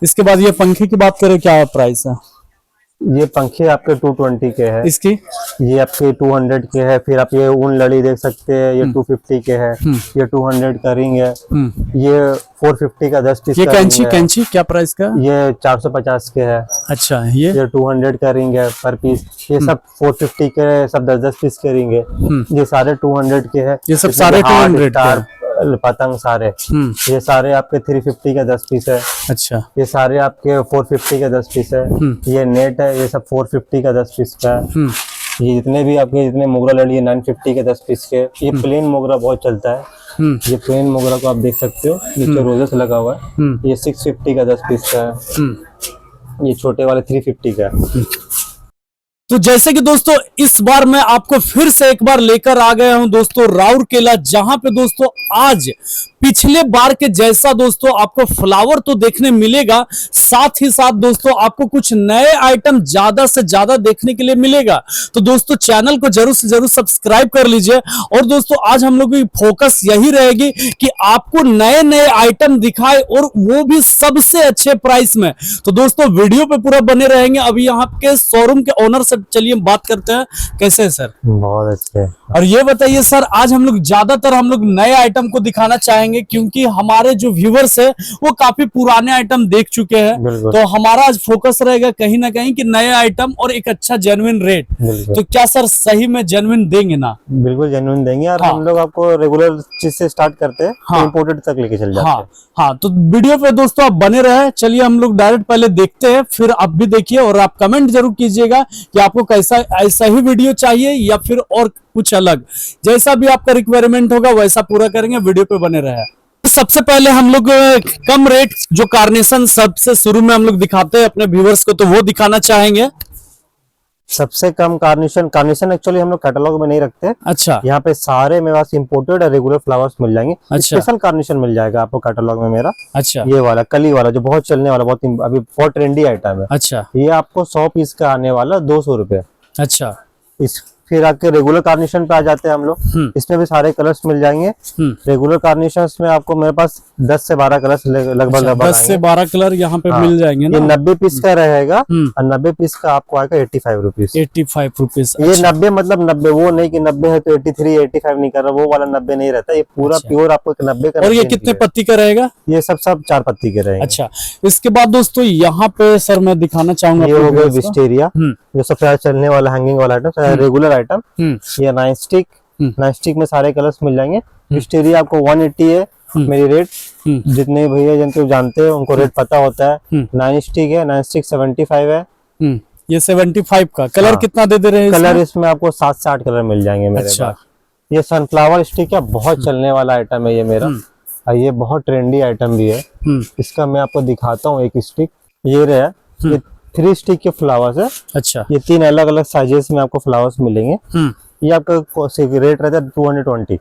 इसके बाद ये पंखे की बात करें, क्या प्राइस है? ये पंखे आपके 220 के है। इसकी ये आपके 200 के है। फिर आप ये ऊन लड़ी देख सकते हैं, ये 250 के है। ये 200 का रिंग है। ये 450 का 10 पीस ये का कैंची, रिंग है। कैंची क्या प्राइस का? ये 450 के है। अच्छा, ये 200 का रिंग है पर पीस। ये सब 450 के है, सब 10-10 पीस के रिंग है। ये सारे 200 के है। ये सब सारे 200 के पतंग सारे। ये सारे आपके 350 का 10 पीस है। अच्छा, ये सारे आपके 450 का 10 पीस है। ये नेट है, ये सब 450 का 10 पीस का है। ये जितने भी आपके जितने मोगरा लड़ी है 950 के 10 पीस के। ये प्लेन मोगरा बहुत चलता है। ये प्लेन मोगरा को आप देख सकते हो, नीचे रोजेस लगा हुआ है। ये 650 का 10 पीस का है। ये छोटे वाले 350 का है। तो जैसे कि दोस्तों इस बार मैं आपको फिर से एक बार लेकर आ गया हूं दोस्तों राउरकेला, जहां पे दोस्तों आज पिछले बार के जैसा दोस्तों आपको फ्लावर तो देखने मिलेगा, साथ ही साथ दोस्तों आपको कुछ नए आइटम ज्यादा से ज्यादा देखने के लिए मिलेगा। तो दोस्तों चैनल को जरूर से जरूर सब्सक्राइब कर लीजिए। और दोस्तों आज हम लोग की फोकस यही रहेगी कि आपको नए नए आइटम दिखाए और वो भी सबसे अच्छे प्राइस में। तो दोस्तों वीडियो पे पूरा बने रहेंगे। अभी यहाँ के शोरूम के ओनर से चलिए बात करते हैं। कैसे है सर? बहुत अच्छे। और ये बताइए सर, आज हम लोग ज्यादातर नए आइटम को दिखाना चाहेंगे क्योंकि हमारे जो व्यूवर्स है वो काफी पुराने आइटम देख चुके हैं। तो हमारा आज फोकस रहेगा कहीं ना कहीं कि नए आइटम और एक अच्छा जेन्युइन रेट। तो क्या सर सही में जेन्युइन देंगे ना? बिल्कुल जेन्युइन देंगे। और हम लोग आपको रेगुलर चीज से स्टार्ट करते हैं, इंपोर्टेड तक लेके चल जाते हैं। हाँ, तो वीडियो पे दोस्तों आप बने रहे। चलिए हम लोग डायरेक्ट पहले देखते हैं, फिर आप भी देखिए और आप कमेंट जरूर कीजिएगा कि आपको कैसा ऐसा ही वीडियो चाहिए या फिर और कुछ अलग। जैसा भी आपका रिक्वायरमेंट होगा वैसा पूरा करेंगे। वीडियो पे बने रहे। सबसे पहले हम लोग कम रेट जो कार्नेशन सबसे शुरू में हम लोग दिखाते हैं अपने व्यूवर्स को, तो वो दिखाना चाहेंगे। सबसे कम कार्नेशन एक्चुअली हम लोग कैटलॉग में नहीं रखते। अच्छा, यहाँ पे सारे मेरे पास इंपोर्टेड और रेगुलर फ्लावर्स मिल जाएंगे। अच्छा, स्पेशल कार्नेशन मिल जाएगा आपको कैटलॉग में मेरा। अच्छा, ये वाला कली वाला जो बहुत चलने वाला, बहुत अभी बहुत ट्रेंडी आइटम है। अच्छा, ये आपको 100 पीस का आने वाला 200 रुपए। अच्छा, फिर आके रेगुलर कार्नेशन पे आ जाते हैं हम लोग। इसमें भी सारे कलर्स मिल जाएंगे। रेगुलर कार्नेशन में आपको मेरे पास 10 से 12 कलर्स लगभग 10 से 12 कलर यहाँ पे मिल जाएंगे ना? ये 90 पीस का रहेगा और 90 पीस का आपको आएगा 85 रुपीज। 85 रुपीज। ये 90 मतलब 90, वो नहीं कि 90 है तो 83 85 नहीं कर रहा, वो वाला 90 नहीं रहता। ये पूरा प्योर आपको 90 का। और ये कितने पत्ती का रहेगा? ये सब 4 पत्ती के रहेंगे। अच्छा, इसके बाद दोस्तों यहाँ पे सर मैं दिखाना चाहूंगा, ये हो गया विस्टेरिया, जो सबसे चलने वाला हैंगिंग वाला आइटम, रेगुलर आइटम। ये 9 स्टिक में सारे कलर्स मिल जाएंगे। विस्टेरिया आपको 180 है मेरी रेट। जितने भैया जिनको जानते हैं उनको रेट पता होता है। 9 स्टिक है, 9 स्टिक 75 है। ये 75 का। कलर कितना दे रहे हैं? कलर इसमें आपको 7 से 8 कलर मिल जाएंगे मेरे पास। ये सनफ्लावर स्टिक है, बहुत चलने वाला आइटम है ये मेरा। और ये बहुत ट्रेंडी आइटम भी है। इसका मैं आपको दिखाता हूँ एक स्टिक। ये रहा, ये 3 स्टिक के फ्लावर्स है। अच्छा, ये 3 अलग अलग साइजेस में आपको फ्लावर्स मिलेंगे। ये आपका रेट रहता है 220।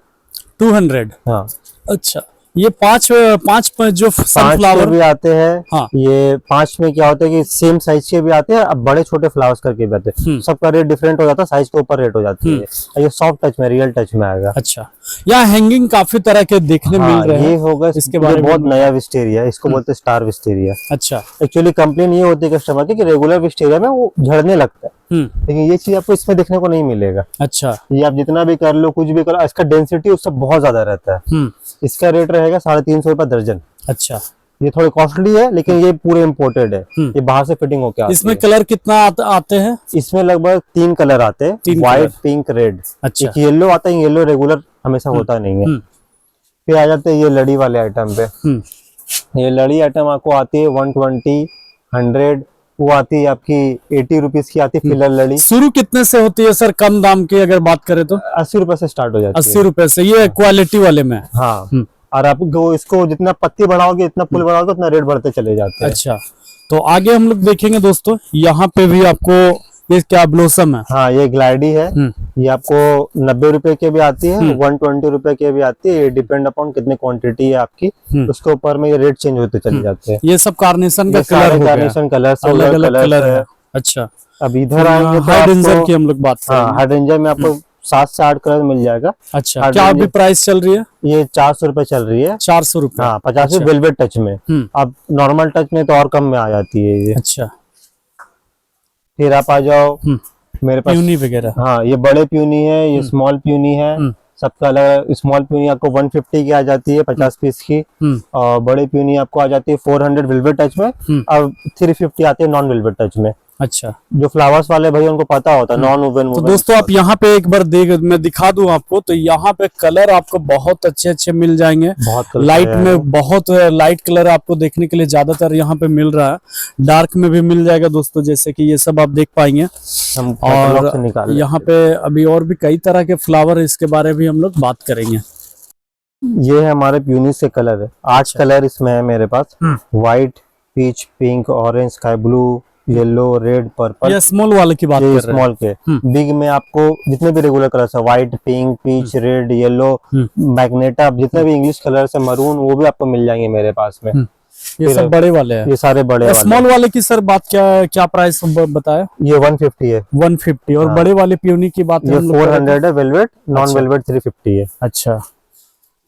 हाँ। अच्छा, ये 5 जो सनफ्लावर भी आते हैं। हाँ। ये 5 में क्या होता है कि सेम साइज के भी आते हैं, अब बड़े छोटे फ्लावर्स करके भी आते हैं। सबका रेट डिफरेंट हो जाता है, साइज के ऊपर रेट हो जाती है। ये सॉफ्ट टच में, रियल टच में आएगा। अच्छा, यहाँ हैंगिंग काफी तरह के देखने मिल रहे हैं। ये होगा इसके बारे में बहुत नया विस्टेरिया, इसको बोलते हैं स्टार विस्टेरिया। अच्छा, एक्चुअली कंप्लेन ये होती है कस्टमर की कि रेगुलर विस्टेरिया में वो झड़ने लगता है, लेकिन ये चीज आपको इसमें देखने को नहीं मिलेगा। अच्छा, ये आप जितना भी कर लो, कुछ भी कर लो, इसका डेंसिटी उससे बहुत ज्यादा रहता है। इसका रेट रहेगा 350 रुपए दर्जन। अच्छा, ये थोड़े कॉस्टली है लेकिन ये पूरे इम्पोर्टेड है। ये बाहर से फिटिंग होके आती है। इसमें कलर कितना आते हैं? इसमें लगभग 3 कलर आते हैं, व्हाइट, पिंक, रेड। अच्छा, एक येलो आता है, येलो रेगुलर हमेशा होता नहीं है। फिर आ जाते हैं ये लड़ी वाले आइटम पे। ये लड़ी आइटम आपको आती है 120, 100, वो आती है आपकी 80 रुपीज की आती है फिलर लड़ी। शुरू कितने से होती है सर कम दाम की अगर बात करें तो? 80 रुपए से स्टार्ट हो जाती है। 80 रुपए से, ये क्वालिटी वाले में। हाँ, और आप इसको जितना पत्ती बढ़ाओगे, इतना फूल बढ़ाओगे, उतना रेट बढ़ते चले जाते हैं। अच्छा, तो आगे हम लोग देखेंगे दोस्तों, यहाँ पे भी आपको ये क्या ब्लोसम है? हाँ, ये ग्लाइडी है। ये आपको 90 रुपए के भी आती है, 120 रुपए के भी आती है। ये डिपेंड अपॉन कितनी क्वांटिटी है आपकी, उसके ऊपर में ये रेट चेंज होते चले जाते हैं। ये सब कार्नेशन का कलर हो गया, कार्नेशन कलर अलग अलग कलर है। अच्छा, अब इधर आएंगे तो हाई डेंजर की हम लोग बात करेंगे। हाई डेंजर में आपको 7 से 8 कलर मिल जाएगा। अच्छा, क्या अभी प्राइस चल रही है? ये 400 रुपए चल रही है। 400 रुपए? हाँ, 50 वेलवेट टच में। अब नॉर्मल टच में तो और कम में आ जाती है ये। अच्छा, फिर आप आ जाओ मेरे पास प्यूनी वगैरह। हाँ, ये बड़े प्यूनी है, ये स्मॉल प्यूनी है, सबका अलग। स्मॉल प्यूनी आपको 150 की आ जाती है 50 पीस की, और बड़े प्यूनी आपको आ जाती है 400 वेलवेट टच में। अब 350 आते हैं नॉन वेलवेट टच में। अच्छा, जो फ्लावर्स वाले भाई उनको पता होता है नॉन वोवन। तो दोस्तों आप यहाँ पे एक बार मैं दिखा दूं आपको, तो यहाँ पे कलर आपको बहुत अच्छे अच्छे मिल जाएंगे। बहुत लाइट में बहुत लाइट कलर आपको देखने के लिए ज्यादातर यहाँ पे मिल रहा है, डार्क में भी मिल जाएगा दोस्तों, जैसे कि ये सब आप देख पाएंगे। और यहाँ पे अभी और भी कई तरह के फ्लावर, इसके बारे में हम लोग बात करेंगे। ये है हमारे प्यूनी से कलर है, 8 कलर इसमें है मेरे पास। White, peach, pink, orange, sky blue, yellow, red, purple. ये स्मॉल वाले की बात कर रहे हैं। स्मॉल के। बिग में आपको जितने भी रेगुलर कलर्स है, white, pink, peach, red, yellow, magenta, जितने भी इंग्लिश कलर्स है, मरून, वो भी आपको मिल जाएंगे मेरे पास में। ये सब बड़े वाले हैं? ये सारे बड़े वाले। स्मॉल वाले की सर बात क्या प्राइस बताया? ये 150 है। 150। और बड़े वाले प्यूनी की बात? ये 400 है वेलवेट, नॉन वेलवेट 350 है। अच्छा,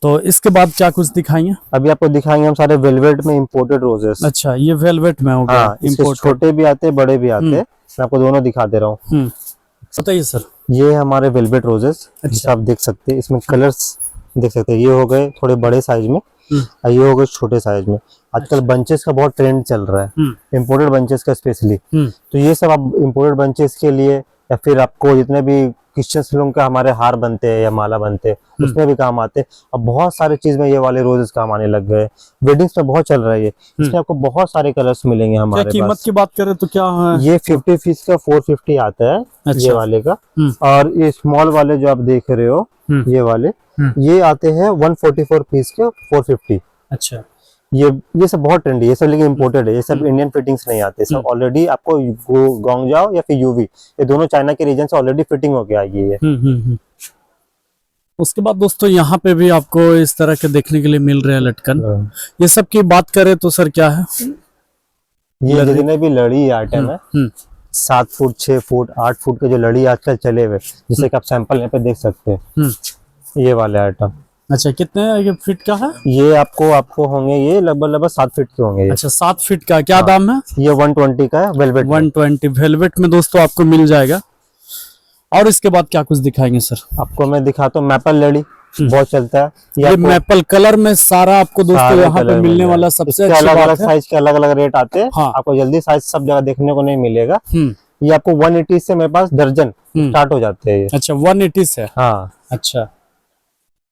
तो इसके बाद क्या कुछ दिखाएंगे? अभी आपको दिखाएंगे हम सारे वेलवेट में इंपोर्टेड रोजेस। अच्छा, ये वेलवेट में हो गया। हाँ, इसके छोटे भी आते हैं, बड़े भी आते हैं। मैं आपको दोनों दिखा दे रहा हूँ। बताइए सर। ये हमारे वेलवेट रोजेस। अच्छा, आप देख सकते हैं, इसमें कलर्स देख सकते हैं। ये हो गए थोड़े बड़े साइज में, और ये हो गए छोटे साइज में। आजकल बंचेस का बहुत ट्रेंड चल रहा है, इम्पोर्टेड बंचेस का स्पेशली। तो ये सब आप इम्पोर्टेड बंचेस के लिए, या फिर आपको जितने भी क्रिश्चियन लोगों का हमारे हार बनते हैं या माला बनते हैं, उसमें भी काम आते हैं। अब बहुत सारे चीज में ये वाले रोजेस काम आने लग गए। वेडिंग्स में बहुत चल रहा है ये। इसमें आपको बहुत सारे कलर्स मिलेंगे हमारे पास। कीमत की बात करें तो क्या है? ये 50 पीस का 450 आता है। अच्छा। ये वाले का। और ये स्मॉल वाले जो आप देख रहे हो, ये वाले, ये आते हैं 144 पीस के 450। अच्छा, ये सब बहुत ट्रेंडी है, ये सब लेकिन इम्पोर्टेड है। ये सब इंडियन फिटिंग्स नहीं आते, सब ऑलरेडी आपको गोंगजाओ या फिर यूवी, ये दोनों चाइना के रीजन से ऑलरेडी फिटिंग होके आई है ये। उसके बाद दोस्तों यहाँ पे भी आपको इस तरह के देखने के लिए मिल रहे हैं लटकन। ये सब की बात करें तो सर क्या है? ये जितने भी लड़ी आइटम है, 7 फुट, 6 फुट, 8 फुट के जो लड़ी आजकल चले हुए, जैसे कि आप सैंपल यहाँ पे देख सकते हैं, ये वाले आइटम। अच्छा, कितने फीट का है ये? आपको होंगे ये लगभग 7 फीट के होंगे ये। अच्छा, 7 फीट का। क्या दाम है? ये 120 का है वेलवेट। 120 वेलवेट में दोस्तों आपको मिल जाएगा। और इसके बाद क्या कुछ दिखाएंगे सर? आपको मैं दिखाता हूँ मैपल लड़ी, बहुत चलता है ये मैपल कलर में सारा आपको दोस्तों यहाँ पे मिलने वाला सबसे अच्छी अलग बात अलग है। साइज के अलग अलग रेट आते हैं। हाँ। आपको जल्दी साइज सब जगह देखने को नहीं मिलेगा। ये आपको 180 से मेरे पास दर्जन स्टार्ट हो जाते हैं। अच्छा, 180 से? हाँ। अच्छा,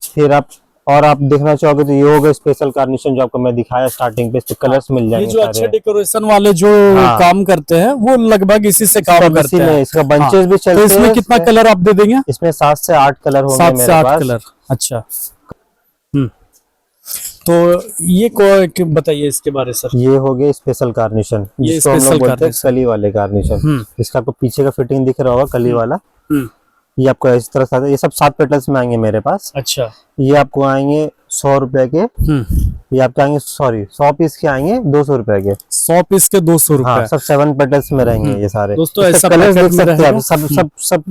फिर आप देखना चाहोगे तो ये होगा स्पेशल कार्निशन, जो आपको मैं दिखाया स्टार्टिंग पे, तो कलर्स मिल जाएंगे। ये जो अच्छे डेकोरेशन वाले जो काम करते हैं, वो लगभग इसी से काम करते हैं। इसका बंचेस भी चलते हैं। तो इसमें कितना कलर आप दे देंगे? इसमें 7 से 8 कलर होंगे मेरे पास। 7 से 8 कलर। अच्छा, तो ये को बताइए इसके बारे सर। ये हो गए स्पेशल कार्निशन, जिसको हम लोग बोलते हैं कली वाले कार्निशन। इसका आपको पीछे का फिटिंग दिख रहा होगा, कली वाला। ये आपको इस तरह से, ये सब 7 पेटल्स में आएंगे मेरे पास। अच्छा, ये आपको आएंगे 100 रुपए के। ये आपके आएंगे 100 पीस के आएंगे 200 रुपए के। 100 पीस के 200 रुपए। हाँ, सब 7 पेटल्स में रहेंगे ये सारे दोस्तों। ऐसा कलर देख सकते हैं आप, सब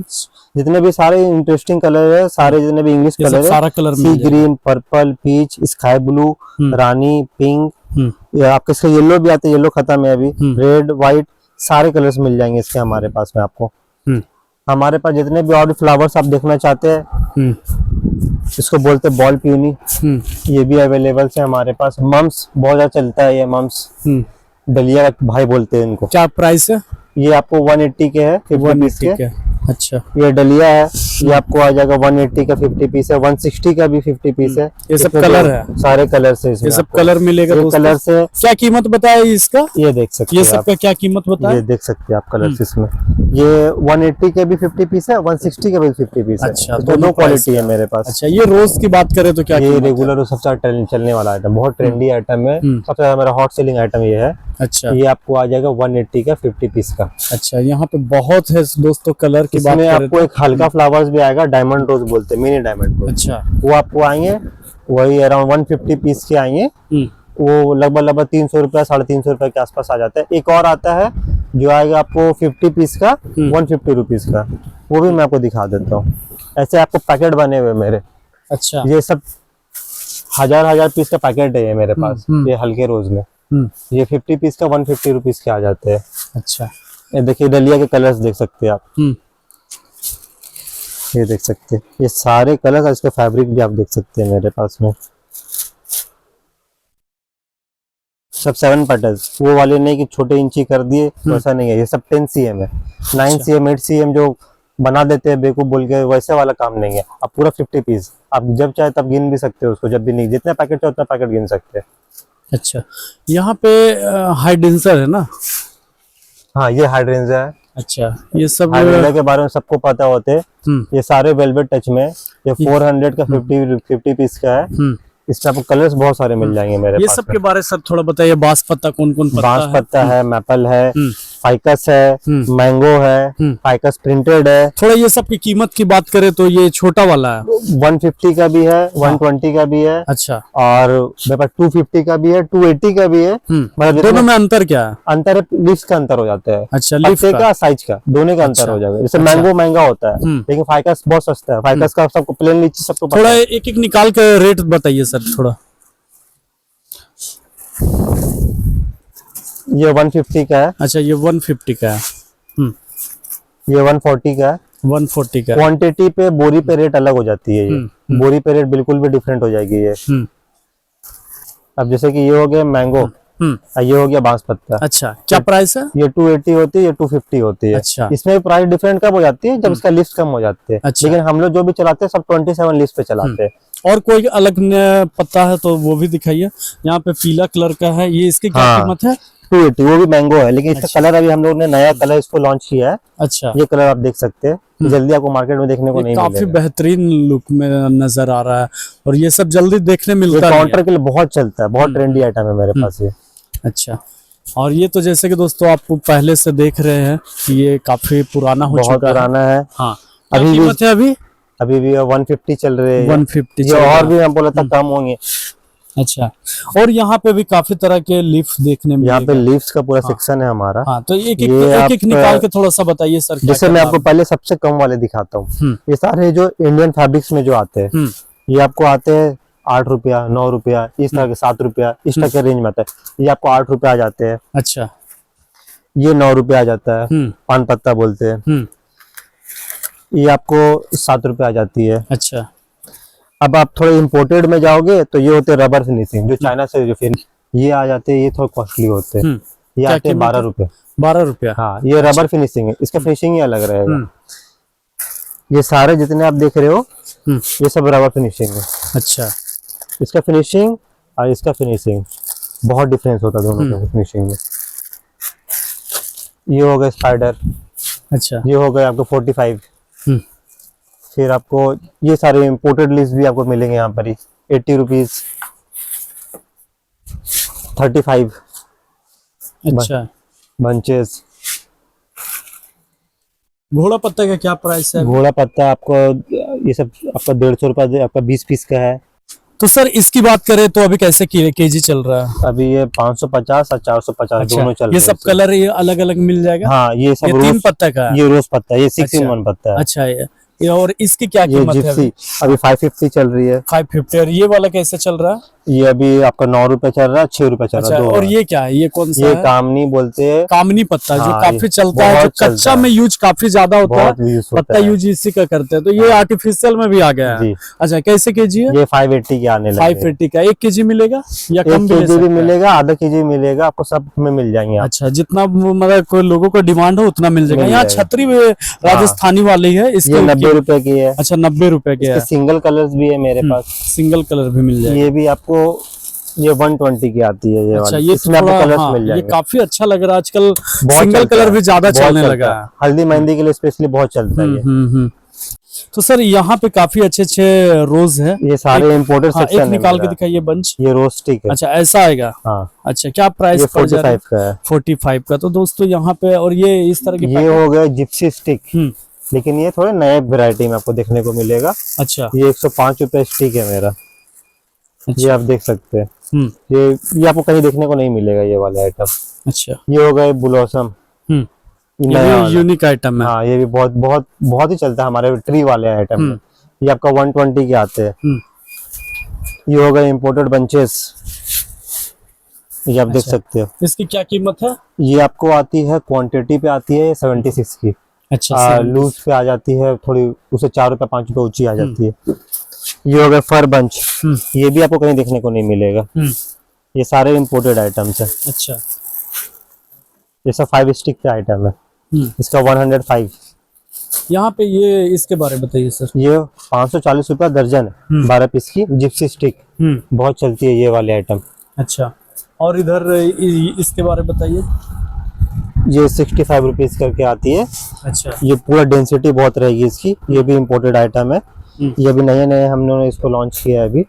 जितने भी सारे इंटरेस्टिंग कलर है, सारे जितने भी इंग्लिश कलर है, सारा colour sea green, purple, peach, sky blue, रानी, पिंक, आपके इसके येलो भी आते हैं, येलो खत्म है अभी, रेड, व्हाइट, सारे कलर्स मिल जाएंगे इसके हमारे पास में आपको। हमारे पास जितने भी और फ्लावर्स आप देखना चाहते हैं, इसको बोलते हैं बॉल प्यूनी, ये भी अवेलेबल है हमारे पास। मम्स बहुत ज्यादा चलता है, ये मम्स डलिया भाई बोलते हैं इनको। क्या प्राइस है? ये आपको 180 के है, 50 पीस के। अच्छा, ये डलिया है, ये आपको आ जाएगा 180 का 50 पीस है, 160 का भी 50 पीस है। ये सब कलर है, सारे कलर से ये सब कलर मिलेगा कलर से। क्या कीमत बताया इसका? ये देख सकते हैं, ये सब का क्या कीमत बताया? ये देख सकते हैं आप कलर्स इसमें। ये 180 के भी 50 पीस है, 160 के भी 50 पीस है। अच्छा, दोनों क्वालिटी है मेरे पास। अच्छा, ये रोज की बात करें तो क्या? ये रेगुलर सबसे चलने वाला आइटम, बहुत ट्रेंडी आइटम है, सबसे ज्यादा मेरा हॉट सेलिंग आइटम ये है। अच्छा, ये आपको आ जाएगा 180 का 50 पीस का। अच्छा, यहाँ पे बहुत है दोस्तों कलर की बात करें। आपको एक हल्का फ्लावर्स भी आएगा, डायमंड रोज बोलते हैं, मिनी डायमंड रोज। अच्छा, वो आपको आएंगे वही अराउंड 150 पीस के आएंगे। वो लगभग 300 रुपया 350 रुपए के आसपास आ जाता है। एक और आता है जो आएगा आपको 50 पीस का 150 रुपीज का, वो भी मैं आपको दिखा देता हूँ। ऐसे आपको पैकेट बने हुए मेरे। अच्छा। ये सब हजार पीस का पैकेट है ये मेरे पास। ये हल्के रोज में ये 50 पीस का 150 रुपीज के आ जाते हैं। अच्छा। ये देखिए डलिया के कलर्स देख सकते हैं आप। ये देख सकते हैं, ये सारे कलर और इसका फैब्रिक भी आप देख सकते हैं मेरे पास में। सब 7 पैटर्न्स, वो वाले नहीं कि छोटे इंची कर दिए, वैसा नहीं है। ये सब 10 cm है, 9 cm 8 cm जो बना देते हैं बेवकूफ बोल के, वैसे वाला काम नहीं है। आप पूरा 50 पीस आप जब चाहे तब गिन भी सकते हो उसको, जब भी नहीं जितना पैकेट चाहे उतना पैकेट गिन सकते हैं। अच्छा, यहाँ पे हाई डेंसर है ना? हाँ, ये हाई रेंज है। अच्छा, ये सब हाई रेंज के बारे में सबको पता होते हैं। ये सारे वेलवेट टच में, ये 400 का 50 पीस का है। इसमें आपको कलर्स बहुत सारे मिल जाएंगे मेरे ये पास। सब के बारे में सर थोड़ा बताइए। बांस पत्ता कौन कौन पत्ता बांस है? पत्ता है, मैपल है, फाइकस है, मैंगो है, फाइकस प्रिंटेड है। थोड़ा ये सब की कीमत की बात करें तो ये छोटा वाला है 150 का भी है, 120 का भी है। अच्छा। और मेरे पास 250 का भी है, 280 का भी है। मतलब दोनों में अंतर क्या है? अंतर है, लीफ का अंतर हो जाता है। अच्छा, लीफ पत्ते का साइज का दोनों का अंतर हो जाएगा। जैसे मैंगो महंगा होता है लेकिन फाइकस बहुत सस्ता है। फाइकस का सबको प्लेन लीची सबको पता थोड़ा है। एक एक निकाल कर रेट बताइए सर थोड़ा। ये 150 का है। अच्छा, ये 150 का है। ये 140 का है। 140 का है। क्वांटिटी पे बोरी पे रेट अलग हो जाती है। ये बोरी पे रेट बिल्कुल भी डिफरेंट हो जाएगी ये। अब जैसे कि ये हो गया मैंगो, ये हो गया बांस पत्ता। अच्छा, क्या प्राइस है? ये 280 होती है, ये 250 होती है। अच्छा। इसमें प्राइस डिफरेंट कब हो जाती है? जब इसका लिस्ट कम हो जाते हैं। अच्छा। लेकिन हम लोग जो भी चलाते हैं सब 27 लिस्ट पे चलाते हैं। और कोई अलग पत्ता है तो वो भी दिखाइए। यहाँ पे पीला कलर का है, ये इसकी क्या कीमत है? 280, वो भी मैंगो है लेकिन इसका कलर अभी हम लोग ने नया कलर इसको लॉन्च किया है। अच्छा। ये कलर आप देख सकते हैं, जल्दी आपको मार्केट में देखने को नहीं काफी मिलेगा। बेहतरीन लुक में नजर आ रहा है और ये सब जल्दी देखने मिलता ये नहीं है। काउंटर के लिए बहुत चलता है, बहुत ट्रेंडी आइटम है मेरे पास ये। अच्छा, और ये तो जैसे कि दोस्तों आपको पहले से देख रहे हैं कि ये काफी पुराना हो बहुत चुका है। पुराना है। हाँ, अभी अभी भी- कीमत है अभी भी 150 चल रहे हैं। 150 ये चल रहा और है। भी मैं बोला था कम होंगे। अच्छा, और यहाँ पे भी काफी तरह के लीफ देखने में यहाँ पे लीव्स का पूरा सेक्शन है हमारा। हाँ, तो एक ये आप- एक निकाल के थोड़ा सा बताइए सर। जैसे मैं आपको पहले सबसे कम वाले दिखाता हूँ। ये सारे जो इंडियन फैब्रिक्स में जो आते हैं, ये आपको आते हैं 8 रुपया, 9 रुपया, इस तरह के 7 रुपया, इस तरह के रेंज में आता है। ये आपको 8 रुपया आ जाते हैं। अच्छा। ये 9 रुपया आ जाता है, पान पत्ता बोलते हैं। ये आपको 7 रुपया आ जाती है। अच्छा। अब आप थोड़े इम्पोर्टेड में जाओगे तो ये होते हैं रबर फिनिशिंग, जो चाइना से जो फिर ये आ जाते हैं, ये थोड़े कॉस्टली होते हैं। ये आते हैं 12 रुपये। 12 रुपया। हाँ, ये रबर फिनिशिंग है, इसका फिनिशिंग ही अलग रहेगा। ये सारे जितने आप देख रहे हो ये सब रबर फिनिशिंग है। अच्छा। इसका फिनिशिंग और इसका फिनिशिंग बहुत डिफरेंस होता है दोनों के फिनिशिंग में। ये हो गया स्पाइडर। अच्छा। ये हो गया आपको 45। फिर आपको ये सारे इम्पोर्टेड लिस्ट भी आपको मिलेंगे यहाँ पर ही 80 रुपीज, 35 अच्छा। बंचेस। घोड़ा पत्ता का क्या प्राइस है? घोड़ा पत्ता आपको ये सब आपका 150 रुपया, आपका 20 पीस का है। तो सर इसकी बात करें तो अभी कैसे केजी चल रहा है? अभी ये 550 और 450 अच्छा, दोनों चल रहे ये हैं। सब कलर ये अलग अलग मिल जाएगा? हाँ, ये सब ये 3 पत्ता का है? ये रोज पत्ता है, ये 6 in अच्छा। 1 पत्ता है। अच्छा, ये और इसकी क्या ये कीमत है? जिप्सी अभी 550 चल रही है। 550। और ये वाला कैसे चल रहा है? ये अभी आपका 9 रुपए चल रहा है, 6 रुपए चल रहा अच्छा, है। और ये क्या है? ये कौन सा ये है? कामनी बोलते हैं। कामनी पत्ता, जो हाँ, काफी ये चलता है, जो बहुत चलता कच्चा है। में यूज काफी ज्यादा होता बहुत है, यूज होता पत्ता है। यूज इसी का करते हैं। तो ये आर्टिफिशियल में भी आ गया है। जी। अच्छा, कैसे केजी है? ये 580 के आने लगे। 580 का 1 केजी मिलेगा या 1 कम भी ले केजी भी सकते हैं? मिलेगा, आधा केजी मिलेगा, आपको सब में मिल जाएंगे। आप अच्छा, जितना मतलब कोई लोगों को डिमांड हो उतना मिल जाएगा। मिल यहाँ जाएगा। छतरी भी राजस्थानी वाली है, इसकी ये 90 रुपए की है। अच्छा, 90 रुपए के है। इसके सिंगल कलर्स भी है मेरे पास। सिंगल कलर भी मिल जाएगा। ये भी आपको ये 120 की आती है। ये अच्छा, वाली ये इसमें आपको थोड़ा कलर्स हाँ, मिल ये जाएंगे। काफी अच्छा लग रहा है आजकल। बहुत सिंगल चलता कलर है, भी ज्यादा बहुत चलने चलता लगा है। है। हल्दी मेहंदी के लिए स्पेशली बहुत चलता है ये। तो सर यहाँ पे काफी अच्छे अच्छे रोज है। ये सारे इम्पोर्टेड हाँ, सेक्शन एक है निकाल के मेरा। दिखाइए बंच। ये रोज स्टिक है। अच्छा, ऐसा आएगा? हाँ, अच्छा, क्या प्राइस ये पड़ जा रहा है? 45 का है। 45 का। तो दोस्तों यहाँ पे और ये इस तरह के ये हो गया जिप्सी स्टिक, हम्म। लेकिन ये थोड़े नए वैरायटी में आपको देखने को मिलेगा। अच्छा। ये 105 रुपए स्टिक है मेरा। ये आप देख सकते हैं। ये आपको कहीं देखने को नहीं मिलेगा ये वाले आइटम। अच्छा। ये हो गए ब्लॉसम। नया ये वाला। यूनिक आइटम है। हाँ ये भी बहुत बहुत बहुत ही चलता है हमारे ट्री वाले आइटम में। ये आपका 120 के आते हैं। ये हो गए इम्पोर्टेड बंचेस, ये आप देख सकते हो। इसकी क्या कीमत है? ये आपको आती है क्वांटिटी पे आती है 76 की। अच्छा, लूज पे आ जाती है थोड़ी, उसे 4 रुपए 5 रुपए ऊंची आ जाती है। ये हो गया फर बंच, ये भी आपको कहीं देखने को नहीं मिलेगा। ये सारे इम्पोर्टेड आइटम्स है। अच्छा, ये सब 5 स्टिक के आइटम है। इसका 105। यहाँ पे ये इसके बारे में बताइए सर। ये 540 रुपया दर्जन है, 12 पीस की जिप्सी स्टिक। बहुत चलती है ये वाले आइटम। अच्छा, और इधर इसके बारे में बताइए। ये 65 रुपीज करके आती है। अच्छा, ये पूरा डेंसिटी बहुत रहेगी इसकी। ये भी इम्पोर्टेड आइटम है। ये भी नए नए हमने इसको लॉन्च किया है अभी।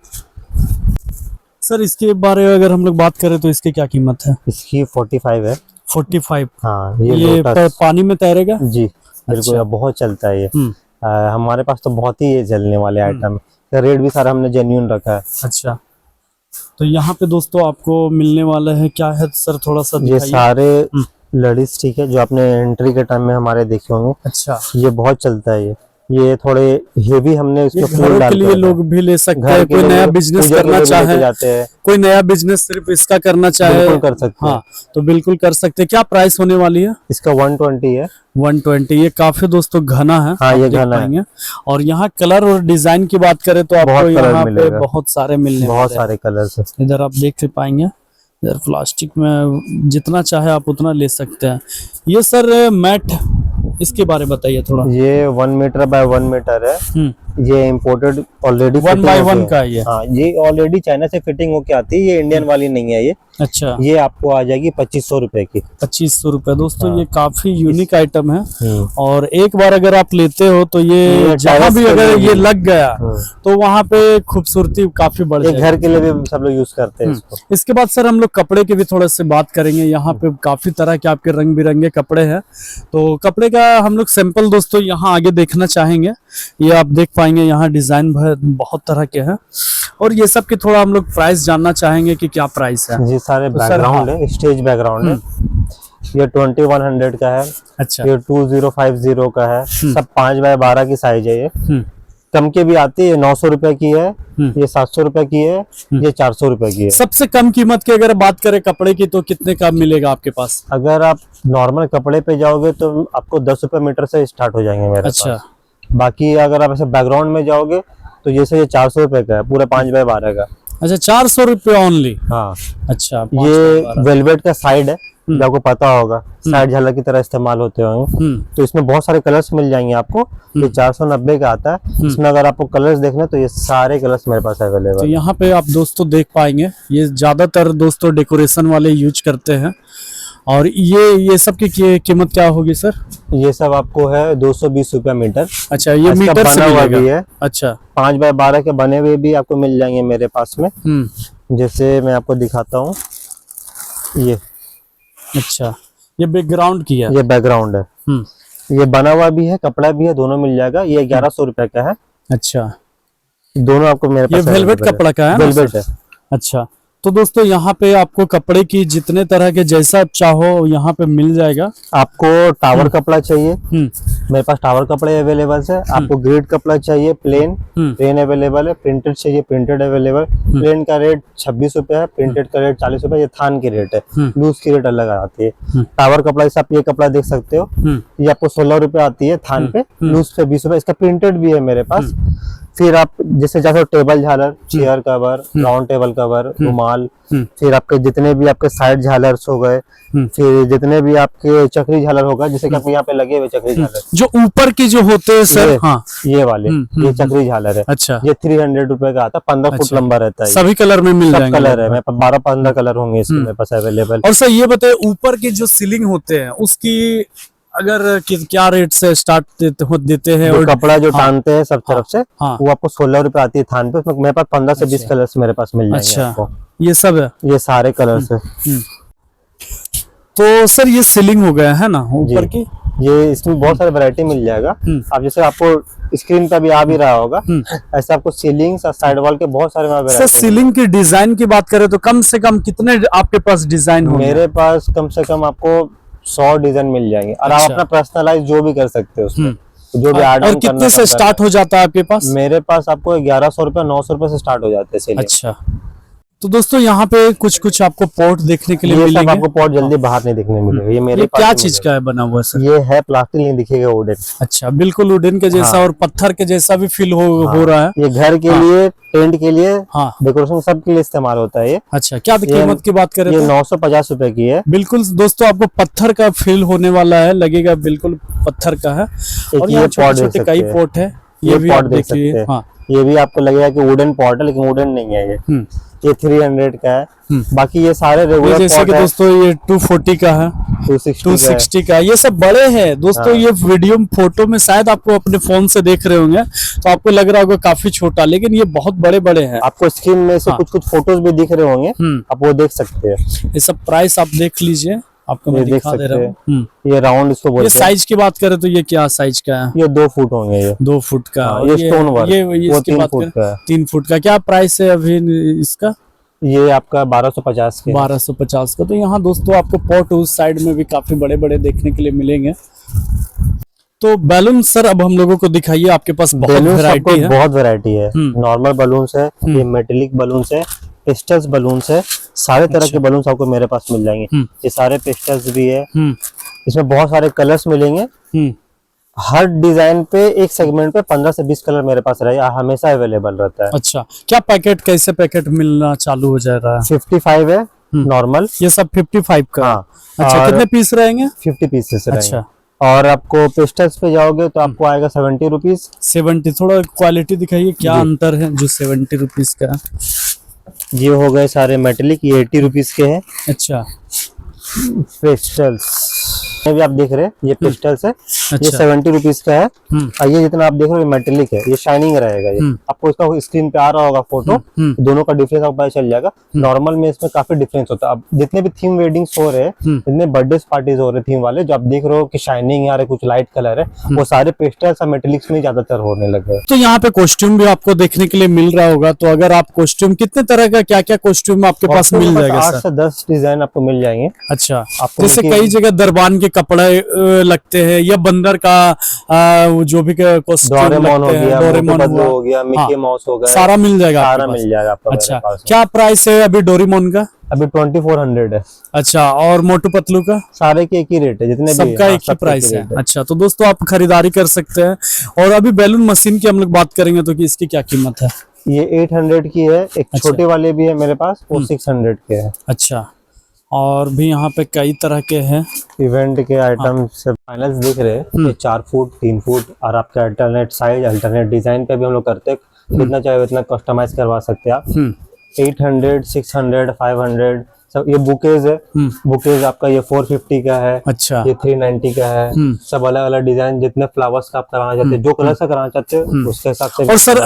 सर इसके बारे में अगर हम लोग बात करें तो इसकी क्या कीमत है? इसकी 45 है। 45। हाँ ये लोटस पानी में तैरेगा? जी बिल्कुल। अच्छा। बहुत चलता है ये। हमारे पास तो बहुत ही ये चलने वाले आइटम है। रेट भी सारा हमने जेन्युइन रखा है। अच्छा, तो यहाँ पे दोस्तों आपको मिलने वाला है क्या है सर, थोड़ा सा ये दिखाइए। सारे लड़ीज ठीक है जो आपने एंट्री के टाइम में हमारे देखे होंगे। अच्छा, ये बहुत चलता है। ये थोड़े हेवी हमने इसके ये फूल घरों डाल के लिए लोग भी ले सकते हैं। कोई नया बिजनेस करना चाहे, जाते हैं, कोई नया बिजनेस सिर्फ इसका करना चाहे, बिल्कुल कर सकते हैं। हाँ तो बिल्कुल कर सकते हैं। क्या प्राइस होने वाली है? इसका 120 है। 120। ये काफी दोस्तों घना है। हाँ, आप ये देख घना है। पाएंगे। और यहाँ कलर और डिजाइन की बात करें तो आपको बहुत कलर यहाँ पे मिलेगा। बहुत सारे मिलने बहुत वाले हैं। सारे कलर्स है। इधर आप देख पाएंगे। इधर प्लास्टिक में जितना चाहे आप उतना ले सकते हैं। ये सर मैट, इसके बारे में बताइए थोड़ा। ये 1 मीटर बाय 1 मीटर है। ये इम्पोर्टेड ऑलरेडी 1 by 1 का है ये। हाँ ये ऑलरेडी चाइना से फिटिंग होके आती है। ये इंडियन वाली नहीं है ये। अच्छा, ये आपको आ जाएगी 2500 रुपए की। 2500 रुपए। दोस्तों हाँ। ये काफी यूनिक आइटम है। और एक बार अगर आप लेते हो तो ये जहाँ टेरेस भी पे अगर भी- ये लग गया तो वहाँ पे खूबसूरती काफी बढ़ ये जाएगी। घर के लिए भी सब लोग यूज करते हैं इसको। इसके बाद सर हम लोग कपड़े की भी थोड़ा से बात करेंगे। यहाँ पे काफी तरह के आपके रंग बिरंगे कपड़े हैं। तो कपड़े का हम लोग सैंपल दोस्तों यहाँ आगे देखना चाहेंगे। ये आप देख पाएंगे यहाँ डिजाइन बहुत तरह के हैं। और ये सब की थोड़ा हम लोग प्राइस जानना चाहेंगे कि क्या प्राइस है। ये सारे तो सर, बैकग्राउंड है, स्टेज बैकग्राउंड है। ये 2100 का है। अच्छा, ये 2050 का है। सब 5 बाय 12 की साइज है। ये कम के भी आती है। 900 रुपए की है। ये 700 रुपए की है। ये 400 रुपए की है। सबसे कम कीमत की अगर बात करें कपड़े की तो कितने का मिलेगा आपके पास? अगर आप नॉर्मल कपड़े पे जाओगे तो आपको 10 रुपए मीटर से स्टार्ट हो जाएंगे मेरे अच्छा, पास। बाकी अगर आप ऐसे बैकग्राउंड में जाओगे तो जैसे ये 400 रुपए का है, पूरा 5 बाय 12 का। अच्छा 400 रुपये ओनली। हाँ अच्छा, ये वेलवेट का साइड है जो आपको पता होगा, साइड झालर की तरह इस्तेमाल होते होंगे। तो इसमें बहुत सारे कलर्स मिल जाएंगे आपको। ये 490 का आता है। इसमें अगर आपको कलर्स देखना तो ये सारे कलर्स मेरे पास तो अवेलेबल। यहाँ पे आप दोस्तों देख पाएंगे ये ज्यादातर दोस्तों डेकोरेशन वाले यूज करते हैं। और ये सब की कीमत क्या होगी सर? ये सब आपको है 220 रुपया मीटर। अच्छा, ये इसका मीटर से बना हुआ मिलेगा? भी है। अच्छा, 5 बाय 12 के बने हुए भी आपको मिल जाएंगे मेरे पास में। जैसे मैं आपको दिखाता हूँ। ये अच्छा, ये बैकग्राउंड की है। ये बैकग्राउंड है। ये बना हुआ भी है, कपड़ा भी है, दोनों मिल जाएगा। ये 1100 रुपए का है। अच्छा, दोनों आपको मेरे ये पास वेलवेट available है। कपड़ा का है ना वेलवेट सर? है। अच्छा, तो दोस्तों यहाँ पे आपको कपड़े की जितने तरह के जैसा आप चाहो यहाँ पे मिल जाएगा। आपको टावर कपड़ा चाहिए, हम्म मेरे पास टावर कपड़े अवेलेबल है। आपको ग्रिड कपड़ा चाहिए, प्लेन अवेलेबल है। प्रिंटेड चाहिए, प्रिंटेड अवेलेबल। प्लेन का रेट 26 रुपए है, प्रिंटेड का रेट 40 रुपए। ये थान की रेट है, लूज की रेट अलग आती है। टावर कपड़ा जैसे आप ये कपड़ा देख सकते हो, ये आपको 16 रुपए आती है थान पे, लूज पे 20 रुपए। इसका प्रिंटेड भी है मेरे पास। फिर आप जैसे चाहे टेबल झालर, chair cover, round table cover, रुमाल, फिर आपके जितने भी आपके साइड झालर्स हो गए, फिर जितने भी आपके चक्री झालर होगा, जैसे कि आपके यहाँ पे लगे हुए चक्री झालर, जो ऊपर की जो होते हैं सर। हाँ, ये वाले, ये चक्री झालर है। अच्छा, ये 300 रुपए का आता है। 15 फुट लंबा रहता है। सभी कलर में मिल सब जाएंगे। कलर है, मेरे पास 12-15 कलर होंगे इसके मेरे पास अवेलेबल। और सर ये बताइए ऊपर के जो सीलिंग होते हैं उसकी अगर क्या रेट से स्टार्ट देते हैं? और कपड़ा जो टानते हैं सब तरफ से, हाँ, वो आपको 16 रुपए आती है थान पे। उसमें मेरे पास 15 से 20 कलर्स मेरे पास मिल जाएंगे अच्छा, आपको। ये सब है? ये सारे कलर्स है। तो सर ये सीलिंग हो गया है ना ऊपर की? ये इसमें बहुत सारे वैरायटी मिल जाएगा। आप जैसे आपको स्क्रीन पे भी आ भी रहा होगा, ऐसे आपको सीलिंग्स और साइड वॉल के बहुत सारे सर वैरायटी। सीलिंग की डिजाइन की बात करें तो कम से कम कितने आपके पास डिजाइन होंगे? मेरे पास कम से कम आपको 100 डिजाइन मिल जाएंगे और आप अच्छा। अपना पर्सनलाइज जो भी कर सकते हो उसमें, जो भी और ऐड कितने से स्टार्ट हो जाता है आपके पास? मेरे पास आपको 1100 रुपए 900 रुपए से स्टार्ट हो जाते हैं सेलिंग। अच्छा, तो दोस्तों यहाँ पे कुछ आपको पॉट देखने के लिए ये सब मिलेंगे। आपको पॉट जल्दी बाहर नहीं दिखने मिलेगा, ये मेरे ये पास क्या ही चीज मिलेगा। का है बना हुआ सर? ये है प्लास्टिक, नहीं दिखेगा वुडन। अच्छा, बिल्कुल वुडन के जैसा हाँ। और पत्थर के जैसा भी फील हो रहा है। ये घर के लिए, टेंट के लिए, हाँ। डेकोरेशन सब के लिए इस्तेमाल होता है ये। अच्छा, क्या कीमत की बात करें ये तो? 950 रुपए की है। बिल्कुल दोस्तों, आपको पत्थर का फील होने वाला है, लगेगा बिल्कुल पत्थर का है। और ये यहाँ पॉट छोटे देख छोटे सकते कई हैं। पॉट है, ये भी पॉट आप देख देखिए। सकते हैं। हाँ, ये भी आपको लगेगा कि वुडन पॉट है, लेकिन वुडन नहीं है ये। ये 300 का है। बाकी ये सारे ये रेगुलर जैसे पॉट कि है, दोस्तों ये 240 का है, 260 का, ये सब बड़े हैं दोस्तों। ये वीडियो फोटो में शायद आपको अपने फोन से देख रहे होंगे तो आपको लग रहा होगा काफी छोटा, लेकिन ये बहुत बड़े बड़े हैं। आपको स्क्रीन में से हाँ। कुछ फोटोज भी दिख रहे होंगे, आप वो देख सकते हैं। ये सब प्राइस आप देख लीजिए, आपको मैं ये देख दिखा दे सकते रहा हूँ। ये राउंड इसको ये बोलते हैं। साइज की बात करें तो ये क्या साइज का है? ये 2 फुट होंगे ये। 2 फुट का। हाँ, और ये स्टोन वर्क, ये वो इसकी 3 बात फुट करें का है। 3 फुट का क्या प्राइस है अभी इसका? ये आपका 1250 के 1250 का। तो यहाँ दोस्तों आपको पॉट उस साइड में भी काफी बड़े बड़े देखने के लिए मिलेंगे। तो बैलून सर अब हम लोगों को दिखाइए, आपके पास बहुत बैलून्स वैरायटी आपको है। बहुत वैरायटी है। नॉर्मल बलून्स है, ये मेटेलिक बलून्स है, पेस्टल्स बलून्स है, सारे तरह के बलून्स आपको मेरे पास मिल जाएंगे। ये सारे पेस्टल्स भी है, इसमें बहुत सारे कलर्स मिलेंगे। हर डिजाइन पे एक सेगमेंट पे 15 से 20 कलर मेरे पास रहेगा, हमेशा अवेलेबल रहता है। अच्छा, क्या पैकेट कैसे पैकेट मिलना चालू हो जा रहा है? 55 है नॉर्मल, ये सब 55 का। हाँ। अच्छा, और कितने पीस रहेंगे? 50 पीसेस रहेंगे। अच्छा। और आपको पेस्टल्स पे जाओगे तो आपको आएगा 70 रुपीज। 70। थोड़ा क्वालिटी दिखाइए, क्या अंतर है जो 70 रुपीज का है? ये हो गए सारे मेटेलिक, ये 80 रुपीज के हैं। अच्छा। पेस्टल्स ये भी आप देख रहे हैं, ये पेस्टल्स है। ये अच्छा। 70 रुपीज का है। और ये जितना आप देख रहे हो मेटेलिक है, ये शाइनिंग रहेगा। ये आपको इसका स्क्रीन पे आ रहा होगा फोटो, दोनों का डिफरेंस आपको पता चल जाएगा। नॉर्मल में इसमें काफी डिफरेंस होता है। अब जितने भी थीम वेडिंग्स हो रहे हैं, जितने बर्थडे पार्टीज हो रहे हैं थीम वाले, जो आप देख रहे हो कि शाइनिंग आ रहा है, कुछ लाइट कलर है, वो सारे पेस्टल्स और मेटेलिक्स में ज्यादातर होने लगे। तो यहाँ पे कॉस्ट्यूम भी आपको देखने के लिए मिल रहा होगा। तो अगर आप कॉस्ट्यूम कितने तरह का, क्या क्या कॉस्ट्यूम आपके पास मिल जाएगा 8 सर? से 10 डिजाइन आपको मिल जाएंगे। अच्छा, आपको जैसे देखिए- कई जगह दरबान के कपड़े लगते हैं, या बंदर का जो भी कॉस्ट्यूम डोरेमोन हो लगते हैं, गया, डोरेमोन मोटू पतलू हुआ, हो गया, मिकी माउस हो गया, सारा मिल जाएगा सारा आपके पास? मिल जाएगा आपको मेरे अच्छा, पास। क्या प्राइस है अभी डोरेमोन का? अभी 2400 है। अच्छा, और मोटू पतलू का? सारे के एक ही रेट है, जितने भी सबका हाँ, एक ही सबके प्राइस है। रेट अच्छा, तो दोस्तों आप खरीदारी कर सकते हैं। और अभी बैलून मशीन की हम लोग बात करेंगे तो कि इसकी क्या कीमत है? ये 800 की है। एक अच्छा। छोटे वाले भी है मेरे पास, वो 600 के है। अच्छा, और भी यहाँ पे कई तरह के हैं। इवेंट के आइटम से फाइनल्स दिख रहे हैं, ये 4 फुट 3 फुट और आपके अल्टरनेट साइज, अल्टरनेट डिजाइन पे भी हम लोग करते हैं। जितना चाहे उतना कस्टमाइज करवा सकते हैं आप। 800 600 500 सब। ये बुकेज है, बुकेज आपका ये 450 का है। अच्छा। ये 390 का है। सब अलग अलग डिजाइन, जितने फ्लावर्स का आप कराना चाहते हैं, जो कलर से कराना चाहते हैं उसके हिसाब से। और सर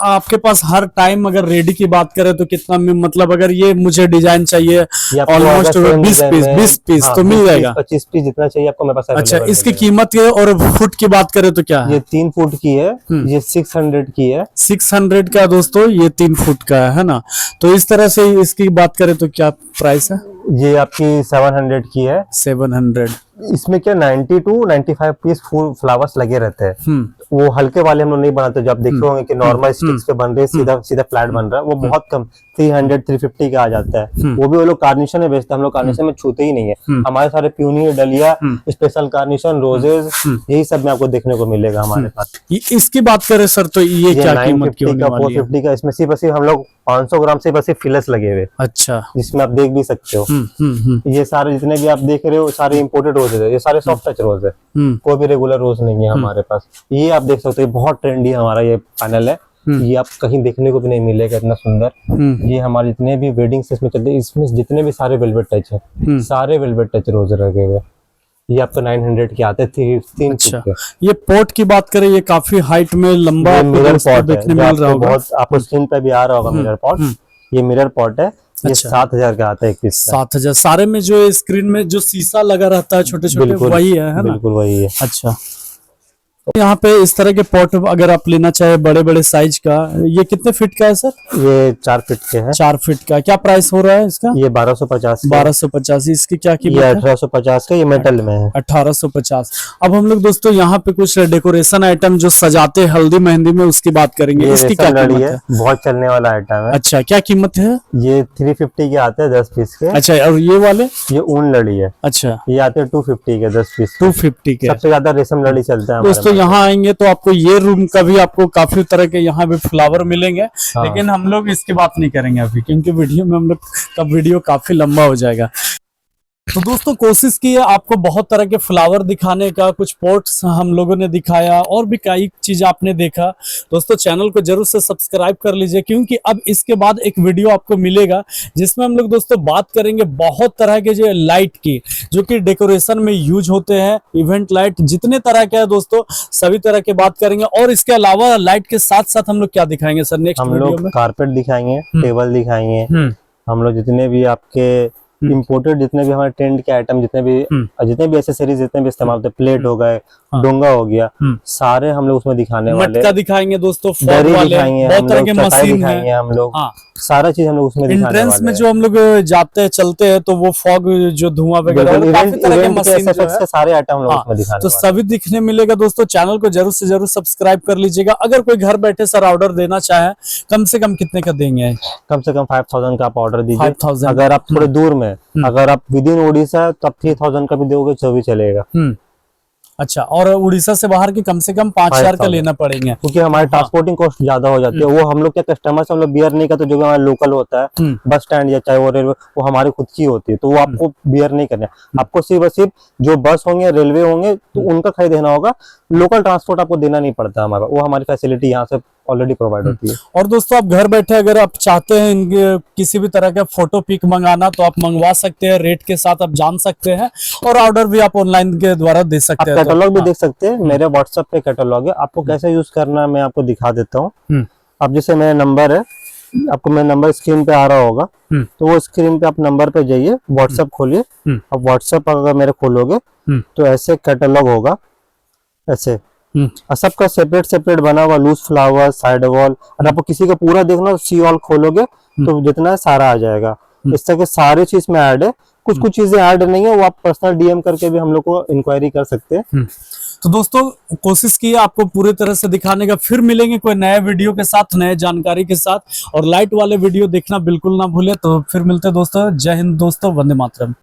आपके पास हर टाइम अगर रेडी की बात करें तो कितना में, मतलब अगर ये मुझे डिजाइन चाहिए ऑलमोस्ट 20 पीस तो मिल जाएगा? 25 पीस जितना चाहिए आपको मेरे पास। अच्छा, इसकी कीमत और फुट की बात करें तो क्या है? ये 3 फुट की है, ये 600 की है। 600 का दोस्तों, ये 3 फुट का है ना? तो इस तरह से इसकी बात करें तो क्या प्राइस है? ये आपकी 700 की है। 700। इसमें क्या 90 to 95 पीस फुल फ्लावर्स लगे रहते हैं। वो हल्के वाले हम लोग नहीं बनाते, जो आप देखे होंगे कि नॉर्मल स्टिक्स पे बन रहे हैं, सीधा सीधा फ्लैट बन रहा है, वो बहुत कम 300 350 का आ जाता है। वो भी वो लोग कार्निशन में बेचते हैं, हम लोग कार्निशन में छूते ही नहीं है। हमारे सारे प्यूनी, डलिया, स्पेशल कार्निशन, रोजेस, यही सब में आपको देखने को मिलेगा हमारे पास। इसकी बात करें सर तो ये क्या कीमत की 950 होने का, वाली है? 450 का। इसमें सिर्फ हम लोग 500 ग्राम से बस फिलस लगे हुए, अच्छा। जिसमें आप देख भी सकते हो। ये सारे जितने भी आप देख रहे हो सारे इंपोर्टेड रोजेज है, ये सारे सॉफ्ट टच रोज है, कोई भी रेगुलर रोज नहीं है हमारे पास। ये आप देख सकते हो, बहुत ट्रेंडी हमारा ये पैनल है। ये आप कहीं देखने को भी नहीं मिलेगा इतना सुंदर। ये हमारे जितने भी वेडिंग से इसमें चलते हैं, इसमें जितने भी सारे वेलवेट टच है, सारे वेलवेट टच रोज लगे हुए। ये आपको 900 के आते थे, 3 अच्छा, फुट के। ये पॉट की बात करें, ये काफी हाइट में लंबा मिरर पॉट देखने है, मिल रहा होगा। बहुत आपको स्क्रीन पे भी आ रहा होगा मिरर पॉट। ये मिरर पॉट है, ये अच्छा। 7000 का आता है एक पीस। 7000 सारे में जो स्क्रीन में जो शीशा लगा रहता है छोटे छोटे, वही है ना? बिल्कुल वही है। अच्छा, यहाँ पे इस तरह के पॉट अगर आप लेना चाहे बड़े बड़े साइज का, ये कितने फीट का है सर? ये 4 फीट के है। 4 फीट का। क्या प्राइस हो रहा है इसका? ये 1250 1250। इसकी क्या कीमत ये है? 1850 का, ये मेटल में है। 1850। अब हम लोग दोस्तों यहाँ पे कुछ डेकोरेशन आइटम जो सजाते हैं हल्दी मेहंदी में, उसकी बात करेंगे। ये इसकी क्या रेशम लड़ी कीमत है, है? बहुत चलने वाला आइटम है। अच्छा, क्या कीमत है? ये 350 के आते हैं 10 पीस के। अच्छा, और ये वाले? ये ऊन लड़ी है। अच्छा, ये आते हैं 250 के 10 पीस। 250 के। सबसे ज्यादा रेशम लड़ी चलता है दोस्तों यहाँ आएंगे तो आपको ये रूम का भी आपको काफी तरह के यहाँ पे फ्लावर मिलेंगे। लेकिन हम लोग इसकी बात नहीं करेंगे अभी, क्योंकि वीडियो में हम लोग का वीडियो काफी लंबा हो जाएगा। तो दोस्तों कोशिश की है आपको बहुत तरह के फ्लावर दिखाने का, कुछ पॉट्स हम लोगों ने दिखाया और भी कई चीज आपने देखा। दोस्तों चैनल को जरूर से सब्सक्राइब कर लीजिए, क्योंकि अब इसके बाद एक वीडियो आपको मिलेगा जिसमें हम लोग दोस्तों बात करेंगे बहुत तरह के जो लाइट की, जो कि डेकोरेशन में यूज होते हैं। इवेंट लाइट जितने तरह के है दोस्तों, सभी तरह के बात करेंगे। और इसके अलावा लाइट के साथ साथ हम लोग क्या दिखाएंगे सर नेक्स्ट वीडियो में? हम लोग कारपेट दिखाएंगे, टेबल दिखाएंगे। हम लोग जितने भी आपके इम्पोर्टेड जितने भी हमारे टेंट के आइटम, जितने भी एसेसरीज, जितने भी इस्तेमाल होते हैं, प्लेट हो गए, डोंगा हो गया, सारे हम लोग उसमें दिखाने वाले। मटका दिखाएंगे दोस्तों, फॉग दरी वाले, दिखाएंगे, बहुत तरह के मशीन दिखाएंगे है। हम लोग। हाँ, सारा चीज हम लोग उसमें दिखाने एंट्रेंस वाले में हैं। जो हम लोग जाते हैं चलते हैं तो वो फॉग जो धुआं वगैरह, वो काफी तरह के मशीन जो है, के सारे आइटम हम लोग उसमें दिखाने तो वाले हैं। सभी दिखने मिलेगा। दोस्तों चैनल को जरूर से जरूर सब्सक्राइब कर लीजिएगा। अगर कोई घर बैठे सर ऑर्डर देना चाहे, कम से कम कितने का देंगे? कम से कम 5000 का आप ऑर्डर दीजिए। 5000। अगर आप थोड़े दूर में, अगर आप विद इन उड़ीसा, तब 3000 का भी दोगे तो भी चलेगा। अच्छा, और उड़ीसा से बाहर के कम से कम 5000 का लेना पड़ेगा, क्योंकि हमारे ट्रांसपोर्टिंग कॉस्ट ज्यादा हो जाती है। वो हम लोग क्या कस्टमर से हम लोग बियर नहीं करते, जो भी हमारा लोकल होता है बस स्टैंड या चाहे वो रेलवे, वो हमारी खुद की होती है, तो वो आपको बियर नहीं करना। आपको सिर्फ और सिर्फ जो बस होंगे, रेलवे होंगे, तो उनका खरीद देना होगा। लोकल ट्रांसपोर्ट आपको देना नहीं पड़ता हमारा, वो हमारी फैसिलिटी यहाँ से ऑलरेडी प्रोवाइड होती है। और दोस्तों आप घर बैठे अगर आप चाहते हैं इनके किसी भी तरह का फोटो पिक मंगाना, तो आप मंगवा सकते हैं, रेट के साथ आप जान सकते हैं, और ऑर्डर भी आप ऑनलाइन के द्वारा दे सकते हैं। कैटलॉग भी देख सकते हैं, मेरे व्हाट्सएप पे कैटलॉग है। आपको कैसे यूज करना है मैं आपको दिखा देता हूँ। अब जैसे मेरा नंबर है, आपको मेरा नंबर स्क्रीन पे आ रहा होगा, तो वो स्क्रीन पे आप नंबर पे जाइए, व्हाट्सएप खोलिए। अब व्हाट्सएप अगर मेरे खोलोगे तो ऐसे कैटलॉग होगा, ऐसे और सबका सेपरेट सेपरेट बना हुआ, लूज फ्लावर, साइड वॉल। और आपको किसी का पूरा देखना हो, सी ऑल खोलोगे तो जितना है सारा आ जाएगा। इस तरह के सारी चीज में ऐड है। कुछ कुछ चीजें ऐड नहीं है, वो आप पर्सनल डीएम करके भी हम लोग को इंक्वायरी कर सकते हैं। तो दोस्तों कोशिश की आपको पूरे तरह से दिखाने का। फिर मिलेंगे कोई नए वीडियो के साथ, नए जानकारी के साथ, और लाइट वाले वीडियो देखना बिल्कुल ना भूले। तो फिर मिलते हैं दोस्तों। जय हिंद दोस्तों, वंदे मातरम।